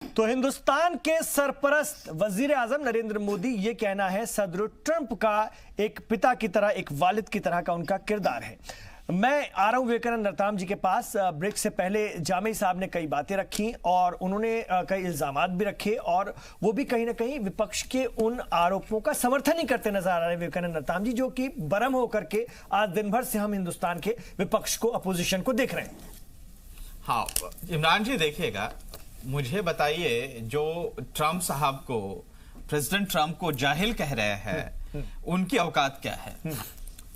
तो हिंदुस्तान के सरपरस्त वजीर आजम नरेंद्र मोदी, ये कहना है सदर ट्रंप का एक पिता की तरह, एक वालिद की तरह का उनका किरदार है। मैं आ रहा हूं विवेकानंद नरताम जी के पास। ब्रेक से पहले जामी साहब ने कई बातें रखी और उन्होंने कई इल्जामात भी रखे और वो भी कहीं ना कहीं विपक्ष के उन आरोपों का समर्थन ही करते नजर आ रहे हैं विवेकानंद नरताम जी, जो कि बरम होकर के आज दिन भर से हम हिंदुस्तान के विपक्ष को, अपोजिशन को देख रहे हैं। हाँ इमरान जी, देखिएगा, मुझे बताइए, जो ट्रंप साहब को, प्रेसिडेंट ट्रंप को जाहिल कह रहे हैं, उनकी औकात क्या है?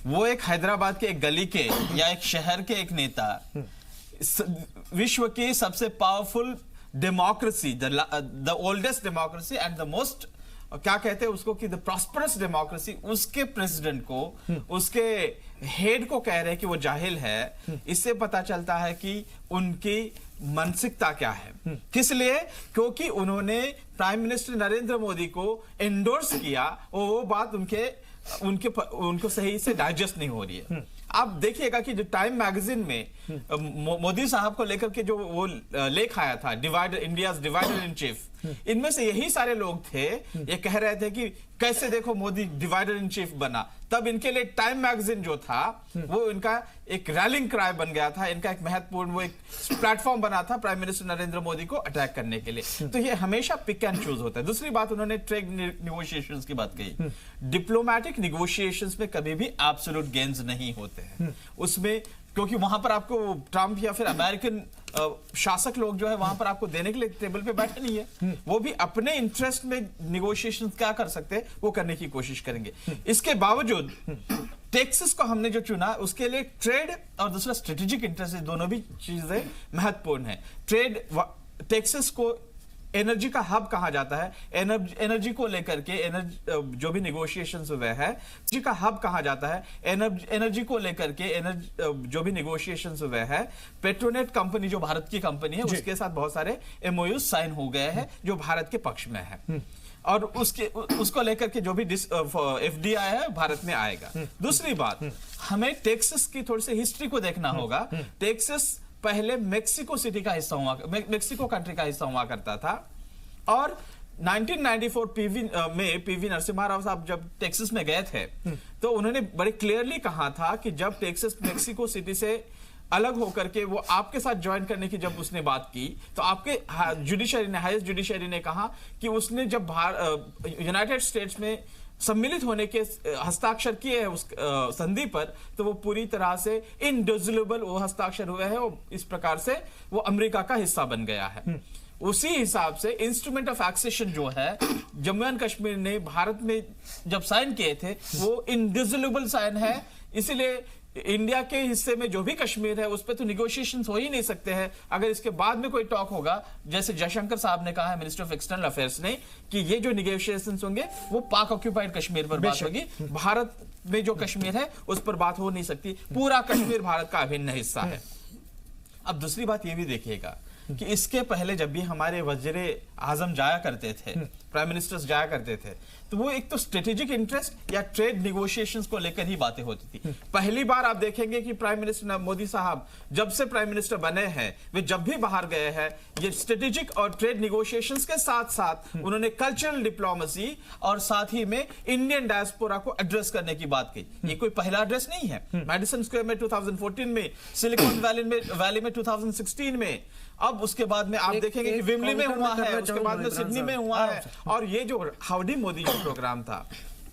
वो एक हैदराबाद के एक गली के या एक शहर के एक नेता, विश्व की सबसे powerful democracy, the oldest democracy and the most, क्या कहते हैं उसको, कि द प्रॉस्परस डेमोक्रेसी, उसके प्रेसिडेंट को, उसके हेड को कह रहे हैं कि वो जाहिल है। इससे पता चलता है कि उनकी मानसिकता क्या है। किस लिए? क्योंकि उन्होंने प्राइम मिनिस्टर नरेंद्र मोदी को एंडोर्स किया और वो बात उनको सही से डाइजेस्ट नहीं हो रही है। आप देखिएगा कि जो टाइम मैगजीन में मोदी साहब को लेकर के जो वो लेख आया था, इंडियाज डिवाइडर इन चीफ, इनमें से यही सारे लोग थे, ये कह रहे थे कि कैसे देखो मोदी डिवाइडर इन चीफ बना। तब इनके लिए टाइम मैगजीन जो था वो इनका एक रैलिंग क्राई बन गया था, इनका एक महत्वपूर्ण वो एक प्लेटफॉर्म बना था प्राइम मिनिस्टर नरेंद्र मोदी को अटैक करने के लिए। तो ये हमेशा पिक एंड चूज होता है। दूसरी बात, उन्होंने ट्रेड निगोशिएशंस की बात कही। डिप्लोमैटिक निगोशिएशंस में कभी भी एब्सोल्यूट गेन्स नहीं होते हैं उसमें, क्योंकि वहां पर आपको ट्रंप या फिर अमेरिकन शासक लोग जो है वहां पर आपको देने के लिए टेबल पे बैठे नहीं है। वो भी अपने इंटरेस्ट में निगोशिएशन क्या कर सकते हैं वो करने की कोशिश करेंगे। इसके बावजूद टेक्सास को हमने जो चुना, उसके लिए ट्रेड और दूसरा स्ट्रेटेजिक इंटरेस्ट, दोनों भी चीजें महत्वपूर्ण है। ट्रेड, टेक्सास को एनर्जी का हब कहा जाता है, एनर्जी को लेकर के जो भी निगोशिएशंस हुए हैं, एनर्जी का हब कहा जाता है। एनर्जी को लेकर के जो भी निगोशिएशंस हुए हैं, पेट्रोनेट कंपनी जो भारत की कंपनी है, उसके साथ बहुत सारे एमओयू साइन हो गए हैं जो भारत के पक्ष में है, और उसको लेकर के जो भी एफडीआई है भारत में आएगा। दूसरी बात, हमें टेक्सास की थोड़ी सी हिस्ट्री को देखना होगा। टेक्सास पहले मेक्सिको सिटी का हिस्सा हुआ, मेक्सिको कंट्री का हिस्सा हुआ करता था, और 1994 पीवी नरसिम्हा राव साहब जब टेक्सास में गए थे तो उन्होंने बड़े क्लियरली कहा था कि जब टेक्सास मेक्सिको सिटी से अलग होकर के वो आपके साथ ज्वाइन करने की जब उसने बात की, तो आपके जुडिशरी ने, हाईएस्ट जुडिशरी ने कहा कि उसने जब यूनाइटेड स्टेट्स में सम्मिलित होने के हस्ताक्षर किए हैं उस संधि पर, तो वो पूरी तरह से इनडिविजिबल वो हस्ताक्षर हुए हैं और इस प्रकार से वो अमेरिका का हिस्सा बन गया है। उसी हिसाब से इंस्ट्रूमेंट ऑफ एक्सेशन जो है, जम्मू एंड कश्मीर ने भारत में जब साइन किए थे वो इनडिविजिबल साइन है, इसीलिए इंडिया के हिस्से में जो भी कश्मीर है उस पर तो निगोशिएशंस हो ही नहीं सकते हैं। अगर इसके बाद में कोई टॉक होगा, जैसे जयशंकर साहब ने कहा है, मिनिस्टर ऑफ एक्सटर्नल अफेयर्स ने, कि ये जो निगोशिएशंस होंगे वो पाक ऑक्यूपाइड कश्मीर पर बात होगी, भारत में जो कश्मीर है उस पर बात हो नहीं सकती। पूरा कश्मीर भारत का अभिन्न हिस्सा है। अब दूसरी बात ये भी देखिएगा कि इसके पहले जब भी हमारे वजीर आजम जाया करते थे, प्राइम मिनिस्टर्स जाया करते थे, तो वो एक तो स्ट्रेटेजिक इंटरेस्ट या ट्रेड निगोशिएशंस को लेकर ही बातें होती थी। पहली बार आप देखेंगे कि प्राइम मिनिस्टर मोदी साहब जब से प्राइम मिनिस्टर बने हैं, वे जब भी बाहर गए हैं, ये स्ट्रेटेजिक और ट्रेड निगोशिएशंस के साथ साथ उन्होंने कल्चरल डिप्लोमेसी और साथ ही में इंडियन डायस्पोरा को एड्रेस करने की बात की। ये कोई पहला एड्रेस नहीं है। मैडिसन स्क्वायर में 2014 में, सिलिकॉन वैली में 2016 में, अब उसके बाद में आप देखेंगे कि विमली में हुआ है, उसके बाद में सिडनी में हुआ है, और ये जो हाउडी मोदी जो प्रोग्राम था,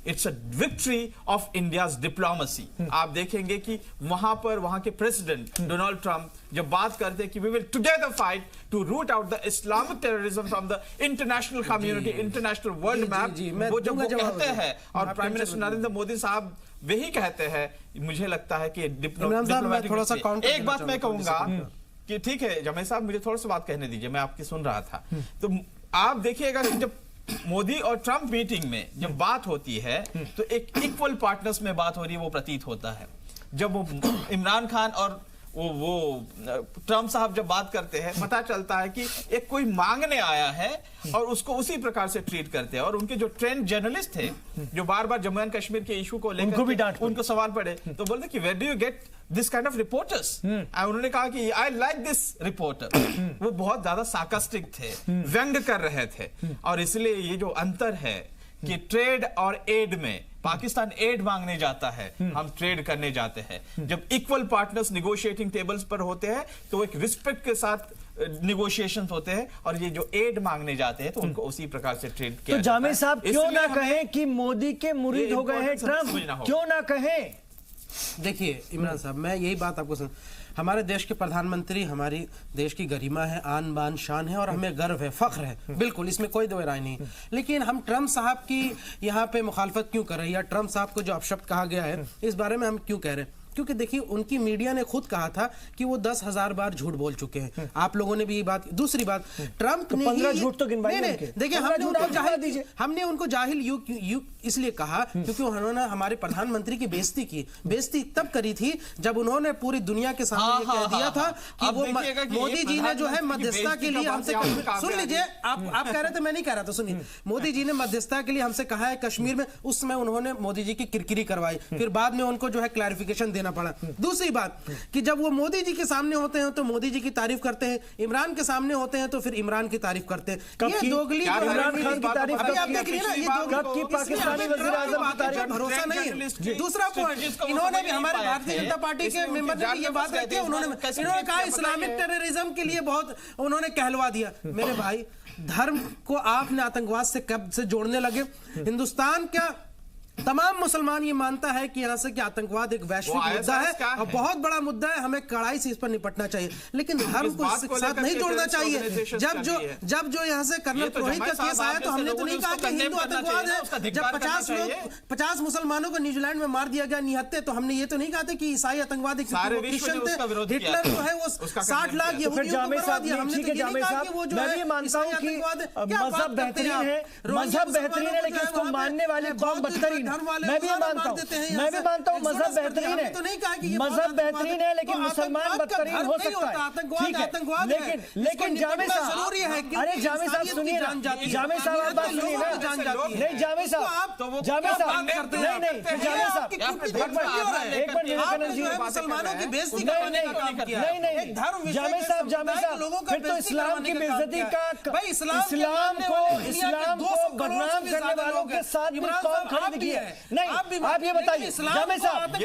it's a victory of India's diplomacy. आप देखेंगे कि वहां के प्रेसिडेंट डोनाल्ड ट्रंप जब बात करते हैं कि we will together fight to root out the Islamic terrorism from the international community, international world map, वो जब वो कहते हैं, और प्राइम मिनिस्टर नरेंद्र मोदी साहब वही कहते हैं, मुझे लगता है कि डिप्लोमेटिक। एक बात मैं कहूंगा कि ठीक है जमेल साहब, मुझे थोड़ा सा बात कहने दीजिए, मैं आपकी सुन रहा था। तो आप देखिएगा कि जब मोदी और ट्रंप मीटिंग में जब बात होती है तो एक इक्वल पार्टनर्स में बात हो रही है, वो प्रतीत होता है। जब वो इमरान खान और वो ट्रम्प साहब जब बात करते हैं पता चलता है कि एक कोई मांगने आया है और उसको उसी प्रकार से ट्रीट करते हैं। और उनके जो ट्रेंड जर्नलिस्ट थे जो बार बार जम्मू एंड कश्मीर के इशू को लेकर उनको सवाल पड़े तो बोलते कि where do you get this kind of reporters. उन्होंने कहा कि आई लाइक दिस रिपोर्टर। वो बहुत ज्यादा सार्कास्टिक थे, व्यंग कर रहे थे। और इसलिए ये जो अंतर है कि ट्रेड और एड में पाकिस्तान एड मांगने जाता है, हम ट्रेड करने जाते हैं। जब इक्वल पार्टनर्स निगोशिएटिंग टेबल्स पर होते हैं तो एक रिस्पेक्ट के साथ निगोशिएशन होते हैं, और ये जो एड मांगने जाते हैं तो उनको उसी प्रकार से ट्रेड किया तो जामिल साहब क्यों ना कहें कि मोदी के मुरीद हो गए हैं ट्रंप, क्यों ना कहें? देखिए इमरान साहब, मैं यही बात आपको हमारे देश के प्रधानमंत्री हमारी देश की गरिमा है, आन बान शान है, और हमें गर्व है, फख्र है, बिल्कुल इसमें कोई दो राय नहीं। लेकिन हम ट्रंप साहब की यहाँ पे मुखालफत क्यों कर रहे हैं, या ट्रंप साहब को जो अपशब्द कहा गया है इस बारे में हम क्यों कह रहे हैं? क्योंकि देखिए उनकी मीडिया ने खुद कहा था कि वो 10,000 बार झूठ बोल चुके हैं। आप लोगों ने भी ये बात, दूसरी बात ट्रंप ने 15 झूठ तो गिनवाइए। देखिए हमने उनको जाहिल इसलिए कहा क्योंकि उन्होंने हमारे प्रधानमंत्री की बेइज्जती तब करी थी जब उन्होंने पूरी दुनिया के सामने कह दिया था कि वो मोदी जी ने जो है मध्यस्थता के लिए हमसे, सुन लीजिए आप कह रहे थे, मैं नहीं कह रहा था, सुनिए, मोदी जी ने मध्यस्थता के लिए हमसे कहा है कश्मीर में। उस समय उन्होंने मोदी जी की किरकिरी करवाई, फिर बाद में उनको जो है क्लैरिफिकेशन देना पड़ा। दूसरी बात कि जब वो मोदी जी के सामने होते हैं तो मोदी जी की तारीफ करते हैं, इमरान के सामने होते हैं तो फिर इमरान की तारीफ करते हैं। ये दोगली इमरान खान की तारीफ अभी आप देख रही हैं ना, ये दोगली पाकिस्तानी वज़ीर आज़म की तारीफ भरोसा नहीं है। दूसरा पॉइंट, इन्होंने भी हमारे भारतीय जनता पार्टी के मेंबर ने ये बात कहती है, उन्होंने कहा इस्लामिक टेररिज्म के लिए बहुत उन्होंने कहलवा दिया। मेरे भाई, धर्म को आपने आतंकवाद से कब से जोड़ने लगे? हिंदुस्तान क्या तमाम मुसलमान ये मानता है कि यहाँ से कि आतंकवाद एक वैश्विक मुद्दा है और बहुत बड़ा मुद्दा है, हमें कड़ाई से इस पर निपटना चाहिए, लेकिन धर्म को इसके साथ नहीं जोड़ना चाहिए। जब जो यहाँ से कर्नल पुरोहित का केस आया तो हमने तो नहीं कहा कि हिंदू आतंकवाद है। जब 50 मुसलमानों को न्यूजीलैंड में मार दिया गया निहत्ते, तो हमने ये तो नहीं कहा था कि ईसाई आतंकवादी क्रिश्चियन थे। हिटलर जो है वो 60 लाख यहूदियों को मरवा दिया। हमने तो ये नहीं कहा कि वो जो है ईसाई आतंकवाद। मजहब बेहतरीन है, मजहब बेहतरीन है, लेकिन उसको मानने वाले कौम बदतरीन। मैं भी मानता हूँ मजहब बेहतरीन है, मजहब बेहतरीन है, लेकिन मुसलमान बदतरीन हो सकता है, ठीक है। लेकिन जामिल साहब, अरे जामिल साहब सुनिए ना, जामिल साहब आप बात सुनिए ना, नहीं जामिल साहब, नहीं जामिल साहब, एक मिनट विवेकानंद जी, मुसलमानों की बेइज्जती नहीं जामिल साहब, फिर तो इस्लाम की बेइज्जती का, इस्लाम को बदनाम करने वालों के साथ भी कौन खड़ी दिखी है? नहीं, आप ये बताइए जामिल साहब,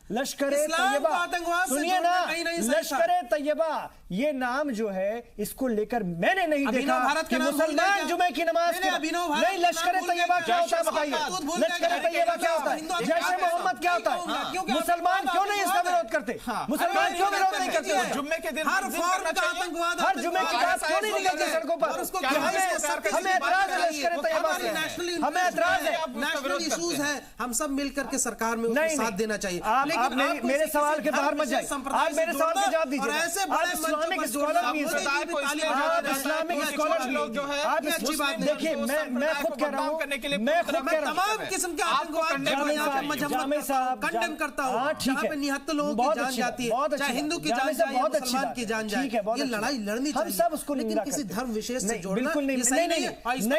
लश्कर-ए तैयबा, सुनिए ना, लश्कर-ए-तैयबा ये नाम जो है इसको लेकर मैंने नहीं देखा कि मुसलमान जुमे की नमाज नहीं। लश्कर-ए-तैयबा क्या होता है बताइए? लश्कर-ए-तैयबा क्या होता है? जैश ए मोहम्मद क्या होता है? मुसलमान क्यों नहीं इसका विरोध करते? मुसलमान क्यों विरोध नहीं करते? जुम्मे के दिन हर फॉर्म का आतंकवाद, हर जुमे की रात क्यों नहीं निकलते सड़कों पर? हमें एतराज है लश्कर-ए-तैयबा से, हमें एतराज है, नेशनल इश्यूज है, हम सब मिलकर के सरकार में उसको साथ देना चाहिए। आप मेरे सवाल के बाहर मत जाइए, आप मेरे सवाल का जवाब दीजिए। आप इस्लामिक स्कॉलर भी हैं, आप इस्लामिक स्कॉलर लोग जो है, आप अच्छी बात देखिए, मैं खुद कह रहा हूँ, मैं तमाम किस्म के आतंकवाद कंडेम करता हूँ। हाँ ठीक है, निहत्ते लोगों की जान जाती है, चाहे हिंदू की जान जाए, मुसलमान की जान जाए, ये लड़ाई लड़नी चाहिए, हम सब उसको लेकिन किसी धर्म विशेष से जोड़ना बिल्कुल नहीं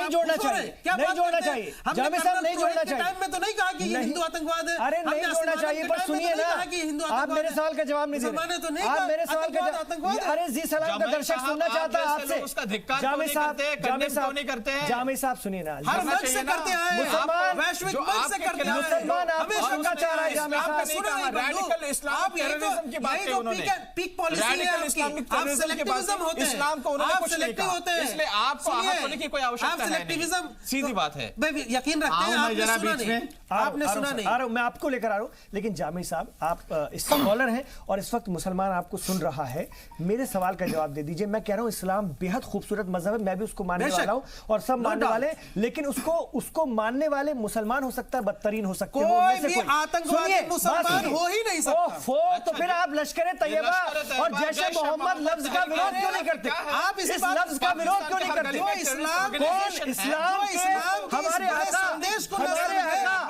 जोड़ना चाहिए, नहीं जोड़ना चाहिए, जामिल साहब नहीं जोड़ना चाहिए। टाइम में तो नहीं कहा कि ये हिंदू आतंकवाद है, अरे नहीं जोड़ना चाहिए, पर सुनिए ना, आप मेरे सवाल का जवाब नहीं दे रहे, आप मेरे सवाल का जवाब, अरे जी सलाम का दर्शक सुनना चाहता है आपसे। जामिल साहब सुनिए ना, हर वक्त से करते आए, मुसलमान वैश्विक मंच से करते आए, मुसलमान आपको शंका चाह रहा है। जामिल साहब रैडिकल इस्लामिक टेररिज्म की बात की उन्होंने, पीक पॉलिसी है रैडिकल इस्लामिक टेररिज्म की बात, इस्लाम को उन्होंने कुछ नहीं कहा, इसलिए आपको आहत होने की कोई आवश्यकता नहीं, सीधी बात है। यकीन रखते हैं आपने सुना नहीं, मैं आपको लेकर आ रहा हूं, लेकिन जामिल साहब आप स्कॉलर हैं और इस वक्त मुसलमान आपको सुन रहा है, मेरे सवाल का जवाब दे दीजिए। मैं कह रहा हूं इस्लाम बेहद खूबसूरत मजहब है, मैं भी उसको मानने वाला हूं और सब मानने वाले, लेकिन उसको मानने वाले मुसलमान हो सकता है, बदतरीन हो सकते हैं, कोई भी आतंकवादी मुसलमान हो ही नहीं सकता। तो फिर आप लश्कर-ए-तैयबा और जैश-ए मोहम्मद लफ्ज का विरोध क्यों नहीं करते? आप इस लफ्ज का विरोध क्यों नहीं करते? इस्लाम के हमारे आका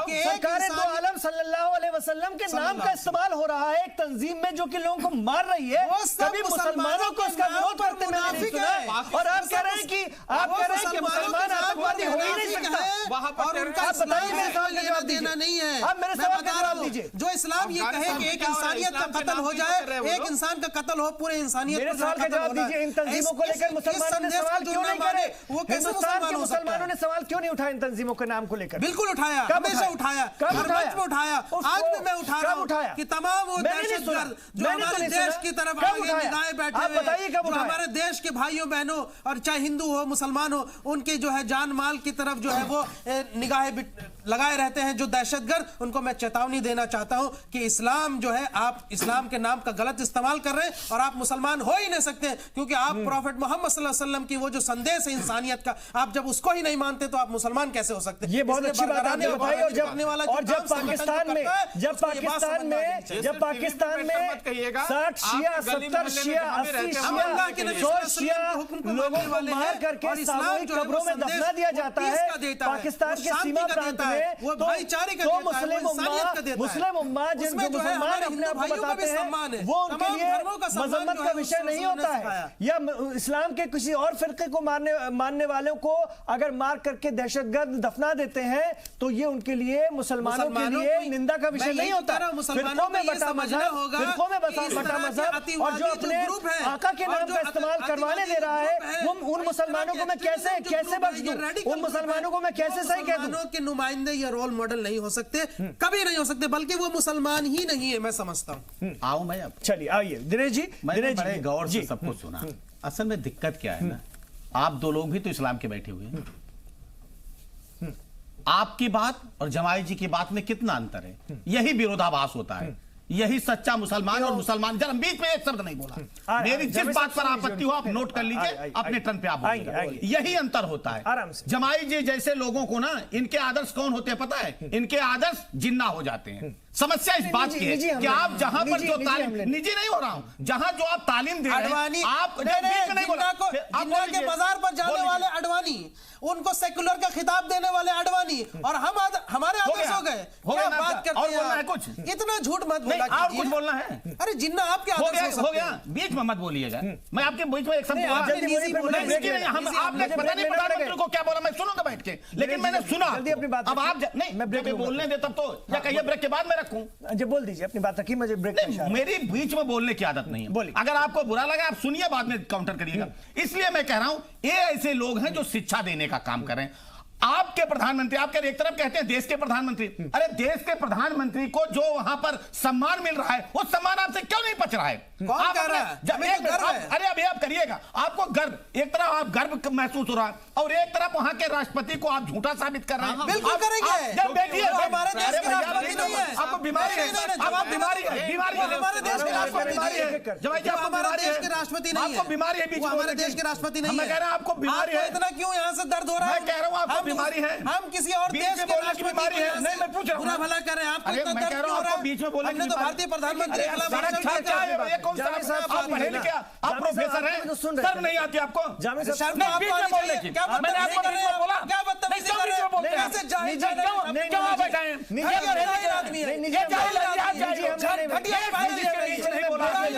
सरकार दो आलम सल्लल्लाहु अलैहि वसल्लम के नाम का इस्तेमाल हो रहा है एक तंजीम में जो कि लोगों को मार रही है, कभी मुसलमानों को उसका विरोध करते मैंने नहीं सुना। और आप कह रहे हैं कि मुसलमान आतंकवादी हो ही नहीं सकता। और उनका बताइए मेरे सवाल का जवाब देना नहीं है। आप मेरे सवाल का जवाब दीजिए। जो इस्लाम ये कहे कि एक इंसानियत का कत्ल हो जाए, एक इंसान का कत्ल हो, पूरे इंसानियत मेरे सवाल का जवाब दीजिए। इन तंजीमों को लेकर मुसलमानों ने सवाल क्यों नहीं करे? वो कैसे मुसलमानों ने सवाल क्यों नहीं उठाया इन तंजीमों के नाम को लेकर? बिल्कुल उठाया, हमेशा उठाया, उठाया, आज भी मैं उठा रहा हूं कि तमाम वो दहशतगर्द जो हमारे देश की तरफ आगे निगाहें बैठे हुए, जो हमारे देश के भाइयों बहनों और चाहे हिंदू हो मुसलमान हो, उनके जो है जान माल की तरफ जो है वो निगाहें लगाए रहते हैं जो दहशतगर्द, उनको मैं चेतावनी देना चाहता हूं कि इस्लाम जो है, आप इस्लाम के नाम का गलत इस्तेमाल कर रहे हैं और आप मुसलमान हो ही नहीं सकते, क्योंकि आप प्रॉफेट मोहम्मद सल्लल्लाहु अलैहि वसल्लम की वो जो संदेश है इंसानियत का, आप जब उसको ही नहीं मानते तो आप मुसलमान कैसे हो सकते हैं? ये बहुत अच्छी बात आपने बताई। और जब पाकिस्तान में 60 शिया 70 शिया 80 शिया लोगों को मार करके सामूहिक कब्रों में दफना दिया जाता है पाकिस्तान के सीमा प्रांत में, तो मुस्लिम उम्मा जिन मुसलमान अपने आप को बताते हैं वो उनके लिए मजम्मत का विषय नहीं होता है। या इस्लाम के किसी और फिरके को मानने वालों को अगर मार करके दहशतगर्द दफना देते हैं तो ये उनके लिए मुसलमानों के लिए निंदा का विषय नहीं होता। फिरकों में बटा मजहब और जो अपने आका के नाम का इस्तेमाल करवाने दे रहा है, वो उन मुसलमानों को मैं कैसे बख्श दूं? उन मुसलमानों को मैं कैसे सही कह दूं? के नुमाइंदे या रोल मॉडल नहीं हो सकते, कभी नहीं हो सकते, बल्कि वो मुसलमान ही नहीं है, मैं समझता हूं। आओ मैं अब चलिए आइए दिनेश जी। मैंने बड़े गौर से सबको सुना। असल में दिक्कत क्या है ना, आप दो लोग भी तो इस्लाम के बैठे हुए हैं। आपकी बात और जमाई जी की बात में कितना अंतर है? यही विरोधाभास होता है। यही सच्चा मुसलमान और मुसलमान। जब बीच में एक शब्द नहीं बोला, मेरी जिस बात पर आपत्ति हो आप नोट कर लीजिए, अपने टर्न पे आप बोलिए। यही अंतर होता है। आराम से। जमाई जी जैसे लोगों को ना, इनके आदर्श कौन होते हैं पता है? इनके आदर्श जिन्ना हो जाते हैं। समस्या इस बात की है कि आप जहां पर जो तालीम, निजी नहीं हो रहा हूं, जहां जो आप तालीम दे रहे हैं, आप नहीं बोला जिन्ना के मजार पर जाने वाले अडवाणी, उनको सेकुलर का खिताब देने वाले अडवाणी, और हम हमारे आदर्श हो गए। क्या बात करते हैं कुछ इतना झूठ मत बोला। और कुछ बोलना है? अरे जिन्ना आपके आदर्श हो गया, बीच में मत बोलिएगा। मैं आपके बीच में एक शब्द बोला, आपने पता नहीं प्रधानमंत्री को क्या बोला, मैं सुनूंगा बैठ के, लेकिन मैंने सुना। अब आप नहीं, मैं ब्रेक बोलने दे तब तो, या कहिए ब्रेक के बाद मैं रखूं? जी बोल दीजिए अपनी बात रखिए, मुझे ब्रेक मेरी बीच में बोलने की आदत नहीं है। बोलिए, अगर आपको बुरा लगा आप सुनिए, बाद में काउंटर करिएगा। इसलिए मैं कह रहा हूं, ये ऐसे लोग हैं जो शिक्षा देने का काम कर रहे हैं। आपके प्रधानमंत्री, आप एक तरफ कहते हैं देश के प्रधानमंत्री, अरे देश के प्रधानमंत्री को जो वहां पर सम्मान मिल रहा है, वो सम्मान आपसे क्यों नहीं पच रहा है? कौन कह रहा है? अरे अभी आप करिएगा, आपको गर्व, एक तरफ आप गर्व महसूस हो रहा है और एक तरफ वहां के राष्ट्रपति को आप झूठा साबित कर रहे हैं। बिल्कुल करेंगे। जब बैठिए, हमारे देश के राष्ट्रपति नहीं है, आपको बीमारी है, आपको बीमारी है, बीमारी है, हमारे देश के राष्ट्रपति नहीं है, हमारे देश के राष्ट्रपति नहीं है, आपको बीमारी है, हमारे देश के राष्ट्रपति नहीं है। मैं कह रहा हूं आपको बीमारी है। इतना क्यों यहाँ से दर्द हो रहा है? मैं कह रहा हूं आपको बीमारी है। हम किसी और देश के बीमारी है। नहीं, मैं पूछ रहा हूं, बुरा भला कर रहे हैं। आपको इतना दर्द क्यों हो रहा है? बीच में बोलने हमने तो भारतीय प्रधानमंत्री के खिलाफ आप पढ़े लिखे, आप प्रोफेसर हैं, शर्म नहीं आती आपको? शर्म आपको आनी चाहिए। क्या मैंने आपको बीच में बोला? क्या बदतमीजी कर रहे हैं? कैसे जाहिल क्यों आप बैठाएं? आदमी है,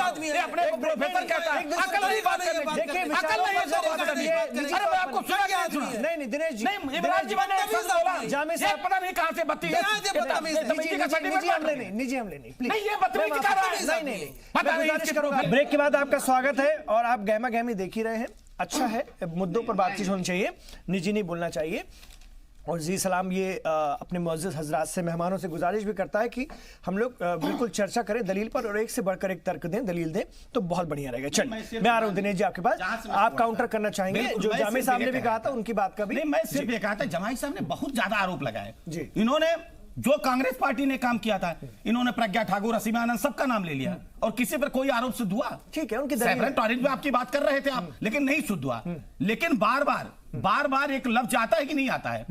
आदमी है, अपने को प्रोफेसर कहता है, अकल नहीं बात करने की, अकल नहीं है बात करने की। अरे मैं आपको सुना क्या सुना? नहीं दिनेश जी, नहीं इमरान जी मैंने एक बोला, जामे ये पता नहीं कहां से बत्ती है, निजी हमले नहीं, प्लीज। नहीं ये बदतमीजी कर रहा है। नहीं पता नहीं। ब्रेक के बाद आपका स्वागत है और आप गहमा गहमी देख ही रहे हैं। अच्छा है, मुद्दों पर बातचीत होनी चाहिए, निजी नहीं बोलना चाहिए। और जी सलाम ये अपने मुअज़्ज़िज़ हजरात से, मेहमानों से गुजारिश भी करता है कि हम लोग बिल्कुल चर्चा करें दलील पर और एक से बढ़कर एक तर्क दें, दलील दें तो बहुत बढ़िया रहेगा। चलिए मैं आ रहा हूं दिनेश जी आपके पास, आप काउंटर करना चाहेंगे जो जामे साहब ने भी कहा था उनकी बात का भी? मैं सिर्फ ये कहा था, जमाई साहब ने बहुत ज्यादा आरोप लगाए जी। इन्होंने जो कांग्रेस पार्टी ने काम किया था, इन्होंने प्रज्ञा ठाकुर, असीमा आनंद सबका नाम ले लिया और किसी पर कोई आरोप सिद्ध हुआ? ठीक है, उनकी टॉयलेट में आपकी बात कर रहे थे आप, लेकिन नहीं सिद्ध हुआ। लेकिन बार बार एक लफ्ज आता है कि नहीं आता है,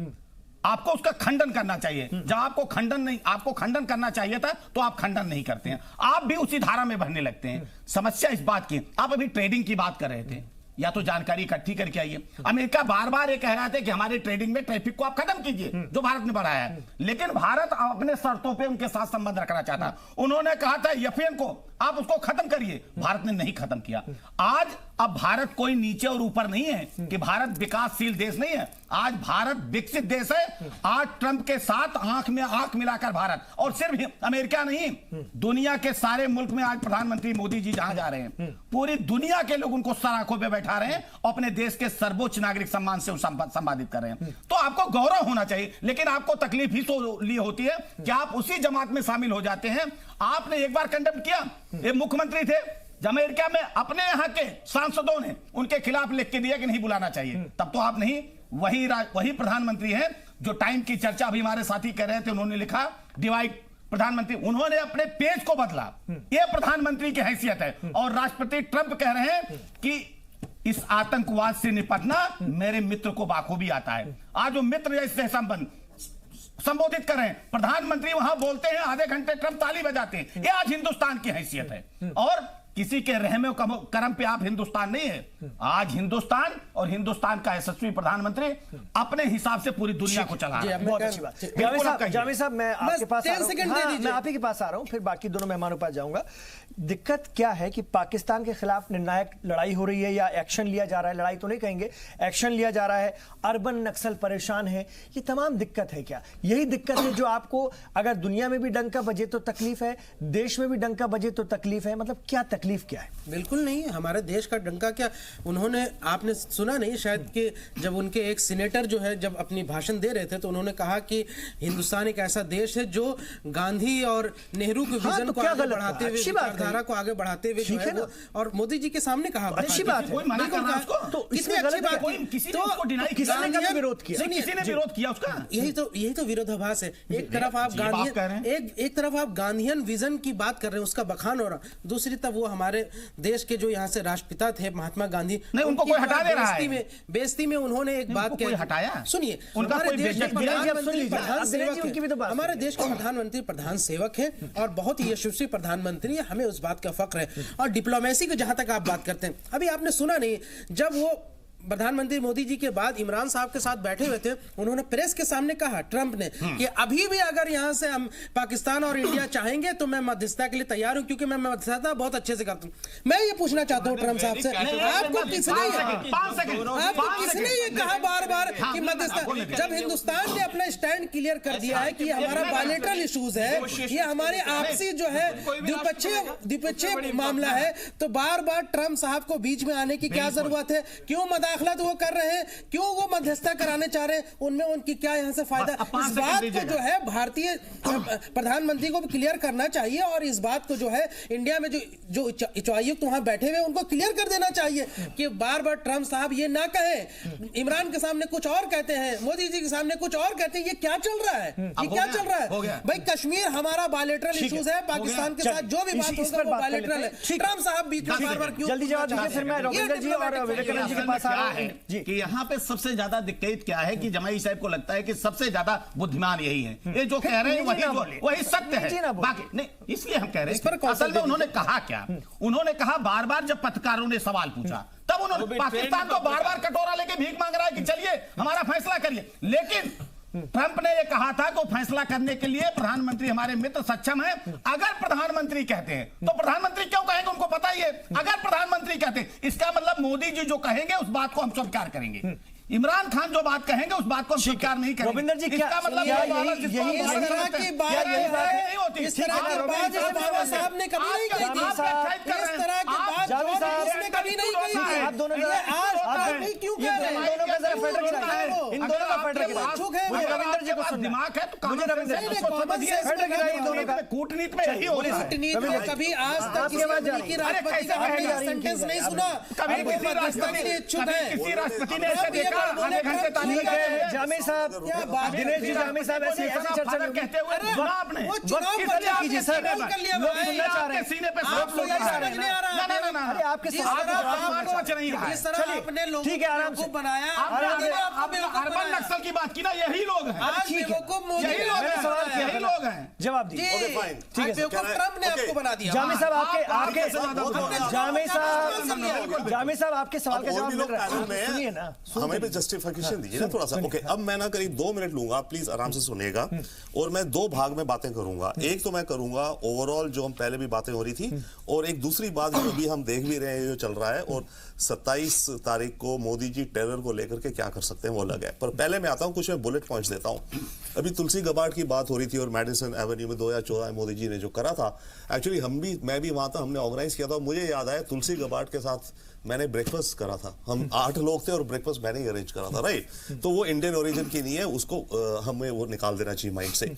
आपको उसका खंडन करना चाहिए। जब आपको खंडन करना चाहिए था तो आप खंडन नहीं करते हैं, आप भी उसी धारा में भरने लगते हैं। समस्या इस बात की, आप अभी ट्रेडिंग की बात कर रहे थे, या तो जानकारी इकट्ठी करके आइए। अमेरिका बार बार ये कह रहा था कि हमारे ट्रेडिंग में ट्रैफिक को आप खत्म कीजिए जो भारत ने बढ़ाया है, लेकिन भारत अपने शर्तों पे उनके साथ संबंध रखना चाहता। उन्होंने कहा था एफएन को आप उसको खत्म करिए, भारत ने नहीं खत्म किया। आज अब भारत कोई नीचे और ऊपर नहीं है कि भारत विकासशील देश नहीं है, आज भारत विकसित देश है। आज ट्रंप के साथ आंख में आंख मिलाकर भारत, और सिर्फ अमेरिका नहीं, दुनिया के सारे मुल्क में आज प्रधानमंत्री मोदी जी जहां जा रहे हैं पूरी दुनिया के लोग उनको सर आंखों पे बैठा रहे हैं, अपने देश के सर्वोच्च नागरिक सम्मान से संपादित कर रहे हैं। तो आपको गौरव होना चाहिए, लेकिन आपको तकलीफ ही लिए होती है कि आप उसी जमात में शामिल हो जाते हैं। आपने एक बार कंडेम किया, ये मुख्यमंत्री थे अमेरिका में, अपने यहां के सांसदों ने उनके खिलाफ लिख के दिया कि नहीं बुलाना चाहिए, तब तो आप नहीं। वही प्रधानमंत्री हैं जो टाइम की चर्चा अभी हमारे साथी कर रहे थे, उन्होंने लिखा डिवाइड प्रधानमंत्री, उन्होंने अपने पेज को बदला। यह प्रधानमंत्री की हैसियत है। और राष्ट्रपति ट्रंप कह रहे हैं कि इस आतंकवाद से निपटना मेरे मित्र को बाखूबी आता है। आज वो मित्र जैसे संबोधित कर रहे हैं, प्रधानमंत्री वहां बोलते हैं, आधे घंटे ट्रंप ताली बजाते हैं। ये आज हिंदुस्तान की हैसियत है। और किसी के रहमे करम पे आप हिंदुस्तान नहीं है। आज हिंदुस्तान और हिंदुस्तान का यशस्वी प्रधानमंत्री अपने हिसाब से पूरी दुनिया को चला रहा है। बहुत अच्छी बात। जावेद साहब, मैं आपके पास आ रहा हूं, मैं आप ही के पास आ रहा हूं, फिर बाकी दोनों मेहमानों के पास जाऊंगा। दिक्कत क्या है कि पाकिस्तान के खिलाफ निर्णायक लड़ाई हो रही है या एक्शन लिया जा रहा है, लड़ाई तो नहीं कहेंगे, एक्शन लिया जा रहा है, अर्बन नक्सल परेशान है, ये तमाम दिक्कत है। क्या यही दिक्कत है जो आपको अगर दुनिया में भी डंका बजे तो तकलीफ है, देश में भी डंका बजे तो तकलीफ है? मतलब क्या तकलीफ क्या है? बिल्कुल नहीं, हमारे देश का डंका क्या, उन्होंने, आपने सुना नहीं शायद कि जब उनके एक सीनेटर जो है जब अपनी भाषण दे रहे थे तो उन्होंने कहा कि हिंदुस्तान एक ऐसा देश है जो गांधी और नेहरू के विजन को आगे बढ़ाते हुए, विचारधारा को आगे बढ़ाते हुए जो है वो, और मोदी जी के सामने कहा, अच्छी बात है, कितनी अच्छी बात, विरोध किया, किसी ने विरोध किया उसका। यही तो विरोधाभास है। एक तरफ आप गांधीयन विजन की बात कर रहे हैं, उसका बखान हो रहा, दूसरी तरफ वो हमारे देश के जो यहाँ से राष्ट्रपिता थे महात्मा गांधी, नहीं उनको कोई हटा दे रहा है। बेइज्जती में उन्होंने एक बात कही, हटाया, सुनिए, हमारे देश के हमारे देश के प्रधानमंत्री प्रधान सेवक है और बहुत ही यशस्वी प्रधानमंत्री है, हमें उस बात का फक्र है। और डिप्लोमेसी को जहां तक आप बात करते हैं, अभी आपने सुना नहीं, जब वो प्रधानमंत्री मोदी जी के बाद इमरान साहब के साथ बैठे हुए थे, उन्होंने प्रेस के सामने कहा, ट्रंप ने, कि अभी भी अगर यहां से हम पाकिस्तान और इंडिया चाहेंगे तो मैं मध्यस्थता के लिए तैयार हूं, क्योंकि मैं मध्यस्थता बहुत अच्छे से करता हूं। मैं ये पूछना चाहता हूं ट्रंप साहब से, आपको किसने ये कहा बार बार कि मध्यस्थता? जब हिंदुस्तान ने अपना स्टैंड क्लियर कर दिया है कि हमारा बायलैटरल इश्यूज है, ये हमारे आपसी जो है द्विपक्षीय मामला है, तो बार बार ट्रंप साहब को बीच में आने की क्या जरूरत है? क्यों तो वो कर रहे हैं, क्यों वो मध्यस्थता कराने चाह रहे हैं, उनमें उनकी क्या यहां से फायदा? इस बात को जो है भारतीय प्रधानमंत्री को भी क्लियर करना चाहिए, और इस बात को जो है इंडिया में जो उच्चायुक्त वहां बैठे हुए उनको क्लियर कर देना चाहिए कि बार बार ट्रंप साहब ये ना कहें, इमरान के सामने कुछ और कहते हैं, मोदी जी के सामने कुछ और कहते हैं। ये क्या चल रहा है? ये क्या चल रहा है भाई? कश्मीर हमारा बायलैटरल इश्यूज है, पाकिस्तान के साथ जो भी बात होगा वो बायलैटरल है। ट्रंप साहब बीच में बार-बार क्यों? जल्दी जवाब दीजिए, फिर मैं रविंदर जी और विवेकानंद जी के पास आ रहा हूं। कि यहाँ पे सबसे ज्यादा दिक्कत क्या है कि जमाई साहब को लगता है कि सबसे ज्यादा बुद्धिमान यही है, ये जो कह रहे हैं वही सत्य है, बाकी नहीं। इसलिए हम कह रहे हैं असल में उन्होंने कहा क्या, उन्होंने कहा बार बार जब पत्रकारों ने सवाल पूछा तब उन्होंने पाकिस्तान को बार बार कटोरा लेके भीख मांग रहा है कि चलिए हमारा फैसला करिए, लेकिन ट्रंप ने यह कहा था कि फैसला करने के लिए प्रधानमंत्री हमारे मित्र सक्षम है। अगर प्रधानमंत्री कहते हैं तो प्रधानमंत्री क्यों कहेंगे, उनको पता ही है। अगर प्रधानमंत्री कहते हैं इसका मतलब मोदी जी जो कहेंगे उस बात को हम स्वीकार करेंगे, इमरान खान जो बात कहेंगे उस बात को हम स्वीकार नहीं करेंगे। रविंदर जी, क्या मतलब यही तरह की बात नहीं होती, इस तरह की बात बाबा साहब ने कभी नहीं कही थी, इस तरह की बात उसने कभी नहीं कही थी। आप दोनों आज क्यों कह रहे हैं? इन दोनों का जरा फैटर गिराइए, इन दोनों का फैटर गिराइए। मुझे रविंदर जी को सुनना, दिमाग है तो मुझे रविंदर जी को फैटर गिराइए इन दोनों का। कूटनीति में यही होता है। कूटनीति में कभी आज तक किसी की राष्ट्रपति का सेंटेंस नहीं सुना, कभी किसी राष्ट्रपति ने इच्छुक है, किसी राष्ट्रपति ने ऐसे देखा आधे घंटे जामी साहब, दिनेश जी, जामी साहब ऐसी चर्चा में कहते हुए आपने कीजिए सर, लोग सुनना चाह रहे हैं, सीने पे लोग सुनना चाह रहे हैं। अरे आपके ठीक है, आराम से अर्बन नक्सल की बात की ना, यही लोग हैं, यही लोग हैं। जवाब दीजिए। ट्रम्प ने आपको बना दिया। जामी साहब जामी साहब आपके सवाल का जवाब मिल रहा है, सुनिए ना, हमें भी जस्टिफिकेशन दीजिए ना थोड़ा सा। ओके, अब मैं ना करीब 2 मिनट लूंगा, प्लीज आराम से सुनिएगा, और मैं 2 भाग में बातें करूंगा। एक तो मैं करूंगा ओवरऑल जो हम पहले भी बातें हो रही थी, और एक दूसरी बात जो अभी हम देख भी रहे हैं जो चल रहा है, और 27 तारीख को मोदी जी टेरर को लेकर के क्या कर सकते हैं वो अलग है। पर पहले मैं आता हूं, कुछ मैं बुलेट पॉइंट्स देता हूं। अभी तुलसी गबार्ड की बात हो रही थी और मैडिसन एवेन्यू में 2014 मोदी जी ने जो करा था, एक्चुअली मैं भी वहां था, हमने ऑर्गेनाइज किया था। मुझे याद आया तुलसी गबार्ड के साथ मैंने ब्रेकफास्ट करा था, हम 8 लोग थे और ब्रेकफास्ट मैंने ही अरेंज करा था, राइट। तो वो इंडियन ओरिजिन की नहीं है, उसको हमें वो निकाल देना चाहिए माइंड से।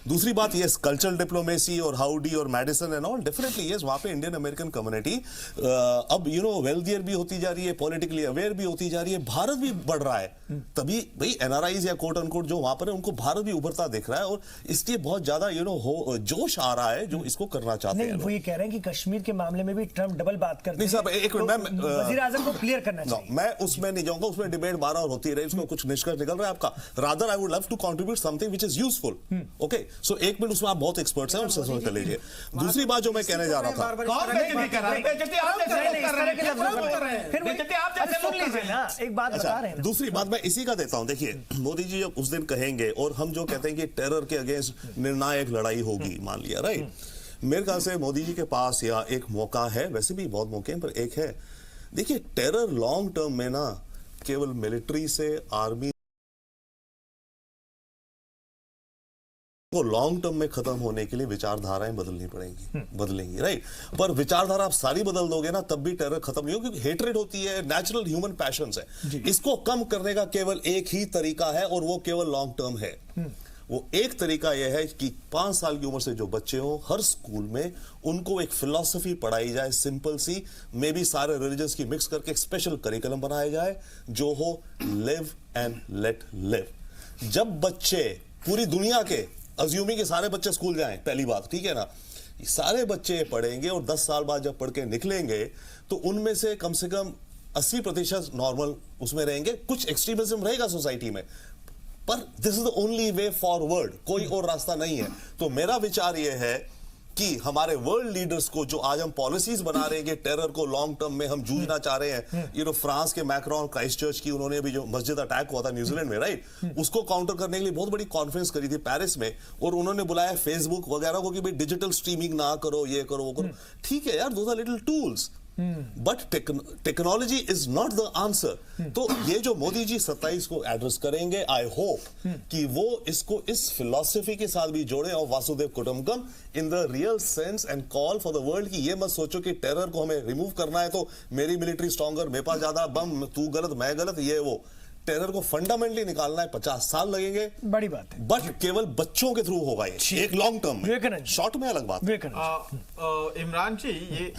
दूसरी बात, यस, कल्चरल डिप्लोमेसी और हाउडी और medicine and all, definitely yes, वहां पे इंडियन अमेरिकन कम्युनिटी अब वेल्थियर भी होती जा रही है, पॉलिटिकली अवेयर भी होती जा रही है, भारत भी बढ़ रहा है। तभी भाई एनआरआईज या कोट अनकोट जो वहां पर है, उनको भारत भी उभरता दिख रहा है, और इसलिए बहुत ज्यादा जोश आ रहा है जो इसको करना चाहते हैं। वो ये कह रहे हैं कि कश्मीर के मामले में भी ट्रंप डबल बात करते हैं। नहीं साहब, एक मिनट, वजीर आजम को क्लियर करना चाहिए। मैं उसमें नहीं जाऊंगा, उसमें डिबेट 12 और होती रही, उसमें कुछ निष्कर्ष निकल रहा है आपका। Rather I would love to contribute something which is useful. Okay, so 1 minute, उसमें आप बहुत एक्सपर्ट्स हैं, उनसे सुन कर लीजिए। दूसरी बात जो मैं कहने जा रहा था, एक बात बता रहे हैं। दूसरी बात मैं इसी का देता हूं। देखिए, मोदी जी जब उस दिन कहेंगे, और हम जो कहते हैं कि टेरर के अगेंस्ट निर्णायक लड़ाई होगी, मान लिया, राइट, मेरे ख्याल से मोदी जी के पास या एक मौका है, वैसे भी बहुत मौके हैं, पर एक है। देखिए, टेरर लॉन्ग टर्म में ना केवल मिलिट्री से, आर्मी को लॉन्ग टर्म में खत्म होने के लिए विचारधाराएं बदलेंगी, राइट। पर विचारधारा आप सारी बदल दोगे ना, तब भी टेरर खत्म नहीं होगी, क्योंकि हेट्रेड होती है, नेचुरल ह्यूमन पैशंस है। इसको कम करने का केवल एक ही तरीका है, और वो केवल लॉन्ग टर्म है। वो एक तरीका यह है कि 5 साल की उम्र से जो बच्चे हो, हर स्कूल में उनको एक फिलॉसफी पढ़ाई जाए, सिंपल सी, मे बी सारे रिलीजन्स की मिक्स करके एक स्पेशल करिकुलम बनाया जाए, जो हो लिव एंड लेट लिव। जब बच्चे पूरी दुनिया के, अज्यूमिंग के सारे बच्चे स्कूल जाएं, पहली बात, ठीक है ना, सारे बच्चे पढ़ेंगे और 10 साल बाद जब पढ़ के निकलेंगे, तो उनमें से कम 80% नॉर्मल उसमें रहेंगे। कुछ एक्सट्रीमिज्म रहेगा सोसाइटी में, पर this is the only way forward, कोई और रास्ता नहीं है। तो मेरा विचार यह है कि हमारे वर्ल्ड लीडर्स को, जो आज हम पॉलिसीज बना रहे हैं कि टेरर को लॉन्ग टर्म में हम जूझना चाह रहे हैं, फ्रांस के मैक्रोन, क्राइस्ट चर्च की उन्होंने भी जो मस्जिद अटैक हुआ था न्यूजीलैंड में, राइट, उसको काउंटर करने के लिए बहुत बड़ी कॉन्फ्रेंस करी थी पेरिस में, और उन्होंने बुलाया फेसबुक वगैरह को कि भाई डिजिटल स्ट्रीमिंग ना करो, ये करो, वो करो। ठीक है यार, those are little tools, but technology is not the answer. तो ये जो मोदी जी 27 को एड्रेस करेंगे, आई होप कि वो इसको इस फिलॉसफी के साथ भी जोड़े, और वासुदेव कुटुंबकम in the real sense, and call for the world कि ये मत सोचो कि टेरर को हमें रिमूव करना है तो मेरी मिलिट्री स्ट्रॉन्गर, मेरे पास ज्यादा बम, तू गलत मैं गलत, ये वो। टेरर को फंडामेंटली निकालना है, 50 साल लगेंगे, बड़ी बात है, बट केवल बच्चों के थ्रू होगा ये, एक लॉन्ग टर्म में, शॉर्ट में अलग बात। इमरान जी, ये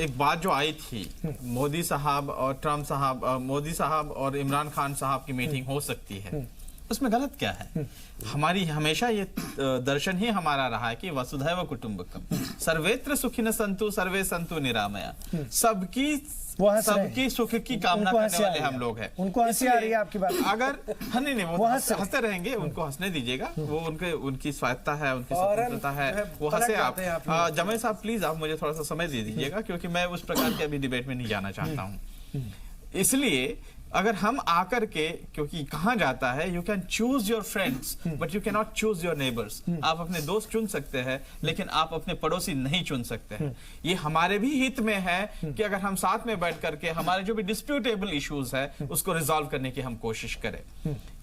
एक बात जो आई थी, मोदी साहब और ट्रम्प साहब, मोदी साहब और इमरान खान साहब की मीटिंग हो सकती है, उसमें गलत क्या है? हमारी हमेशा ये दर्शन ही हमारा रहा है कि वसुधैव कुटुंबकम, सर्वेत्र सुखिनः सन्तु सर्वे सन्तु निरामया, सबकी सुख की कामना करने वाले हम लोग हैं। उनको हंसी आ रही है आपकी बात? अगर नहीं, वो हंसते रहेंगे, उनको हंसने दीजिएगा, वो उनकी स्वायत्ता है, उनकी स्वतंत्रता है, वो हंसे। आप जमील साहब प्लीज आप मुझे थोड़ा सा समय दे दीजिएगा, क्योंकि मैं उस प्रकार के अभी डिबेट में नहीं जाना चाहता हूँ। इसलिए अगर हम आकर के, क्योंकि कहा जाता है you can choose your friends but you can not choose your neighbours. आप अपने दोस्त चुन सकते हैं, लेकिन आप अपने पड़ोसी नहीं चुन सकते हैं। ये हमारे भी हित में है कि अगर हम साथ में बैठ करके हमारे जो भी डिस्प्यूटेबल इश्यूज है उसको रिजॉल्व करने की हम कोशिश करें।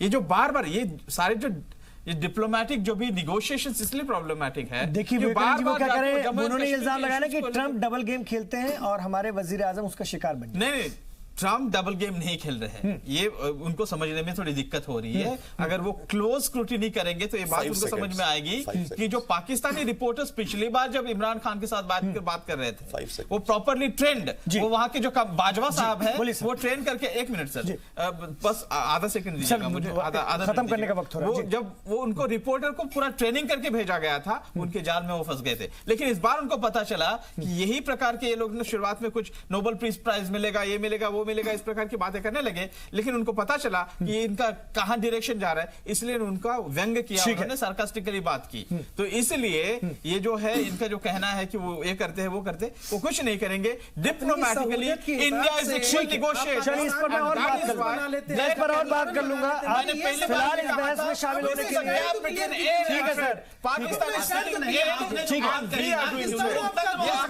ये जो बार बार ये सारे जो ये डिप्लोमेटिक जो भी निगोशिएशंस इसलिए प्रॉब्लमेटिक है। देखिए उन्होंने इल्जाम लगाया कि ट्रम्प डबल गेम खेलते हैं और हमारे वजीर आजम उसका शिकार बन गए। नहीं, ट्रम्प डबल गेम नहीं खेल रहे हैं, ये उनको समझने में थोड़ी दिक्कत हो रही है। अगर वो क्लोज स्क्रूटिनी करेंगे तो ये बात उनको समझ में आएगी कि जो पाकिस्तानी रिपोर्टर्स पिछली बार जब इमरान खान के साथ बात कर रहे थे, वो प्रॉपरली ट्रेंड, वो वहां के जो बाजवा साहब है वो ट्रेन करके, 1 मिनट सर, बस आधा सेकंड दीजिएगा मुझे, आधा खत्म करने का वक्त हो रहा है। जब वो उनको रिपोर्टर को पूरा ट्रेनिंग करके भेजा गया था, उनके जाल में वो फंस गए थे। लेकिन इस बार उनको पता चला कि यही प्रकार के ये लोग ने शुरुआत में कुछ नोबेल पीस प्राइज मिलेगा, ये मिलेगा, वो वो मिलेगा, इस प्रकार की बातें करने लगे। लेकिन उनको पता चला कि इनका कहां डायरेक्शन जा रहा है, इसलिए उनका व्यंग किया, उन्होंने सार्कास्टिकली बात की। तो इसलिए ये जो है इनका जो कहना है कि वो ये करते हैं वो करते, वो कुछ नहीं करेंगे। Diplomatically India is equal negotiator. चलिए इस पर मैं और बात कर लूंगा, मैं इस पर और बात कर लूंगा। आप फिलहाल इस बहस में शामिल होने के लिए ठीक है सर, पाकिस्तान ठीक है,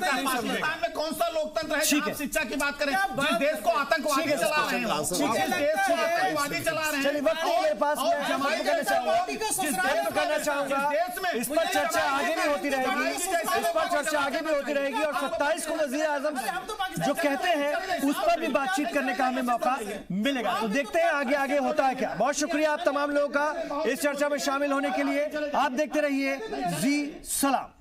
पाकिस्तान में कौन सा लोकतंत्र है जहां आप शिक्षा की बात करें? जिस देश को आतंकवादी चला रहे हैं, आतंकवादी चला रहे हैं। चलिए वक्त नहीं मेरे पास, मैं जमाई करना चाहूंगा इस पर चर्चा आगे भी होती रहेगी, इस पर चर्चा आगे भी होती रहेगी और 27 को वजीर आजम जो कहते हैं उस पर भी बातचीत करने का हमें मौका मिलेगा। तो देखते हैं आगे आगे होता है क्या। बहुत शुक्रिया आप तमाम लोगों का इस चर्चा में शामिल होने के लिए। आप देखते रहिए जी सलाम।